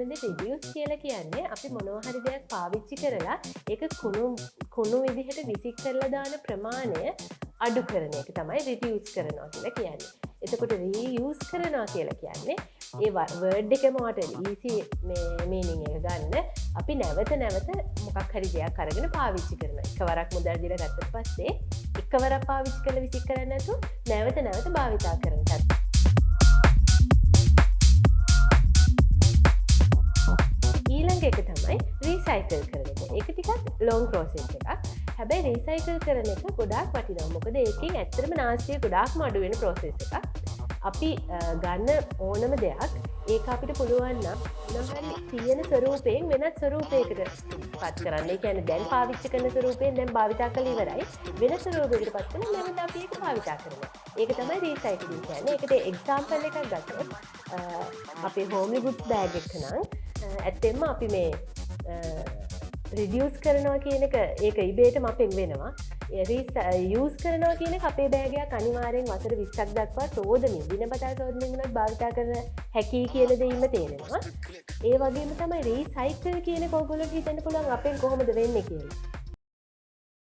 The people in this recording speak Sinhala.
එතනදී රිඩියුස් කියලා කියන්නේ අපි මොනවා හරි දෙයක් පාවිච්චි කරලා ඒක කුණු විදිහට විසි කරලා දාන ප්‍රමාණය අඩු කරන එක තමයි රිඩියුස් කරනවා කියලා කියන්නේ. එතකොට රීයුස් කරනවා කියලා කියන්නේ ඒ වර්ඩ් එකම වට ඊසි මීනින් එක ගන්න අපි නැවත මොකක් හරි දෙයක් අරගෙන පාවිච්චි කරනවා. එකවරක් මුදල් දීලා ගත්තට පස්සේ එකවරක් පාවිච්චි කරලා විසි කරන්නේ නැතුව නැවත භාවිතා කරනවා. ඊළඟ එක තමයි රීසයිකල් කරන එක. ඒක ටිකක් ලොං ප්‍රොසෙස් එකක්. හැබැයි රීසයිකල් කරන එක ගොඩාක් වටිනවා. මොකද ඒකෙන් ඇත්තටම නාස්තිය ගොඩාක්ම අඩු වෙන ප්‍රොසෙස් එකක්. අපි ගන්න ඕනම දෙයක් ඒක අපිට පුළුවන් නම් මොනවාරි තියෙන ස්වරූපයෙන් වෙනත් ස්වරූපයකට පත් කරන්න. ඒ කියන්නේ දැන් පාවිච්චි කරන ස්වරූපයෙන් දැන් භාවිතා කරලා ඉවරයි. වෙන ස්වරූපයකට පත් කරලා නැවත අපි ඒක භාවිතා කරනවා. ඒක තමයි රීසයිකලින් කියන්නේ. ඒකට එක්සැම්පල් එකක් ගත්තොත් අපේ හෝම්ලි ගුඩ්ස් බෑග් එක නම් ඇත්තෙන්ම අපි මේ රිඩියුස් කරනවා කියන එක ඒක ඉබේටම අපෙන් වෙනවා. යූස් කරනවා කියන එක අපේ බෑගයක් අනිවාර්යෙන් වසර 20ක් දක්වා සෝදමින් දිනපතා සෝදමින් උනත් භාවිතා කරන හැකි කියලා දෙයින්ම තේරෙනවා. ඒ වගේම තමයි රීසයිකල් කියන එක ඔයගොල්ලන්ට හිතන්න පුළුවන් අපෙන් කොහොමද වෙන්නේ කියලා.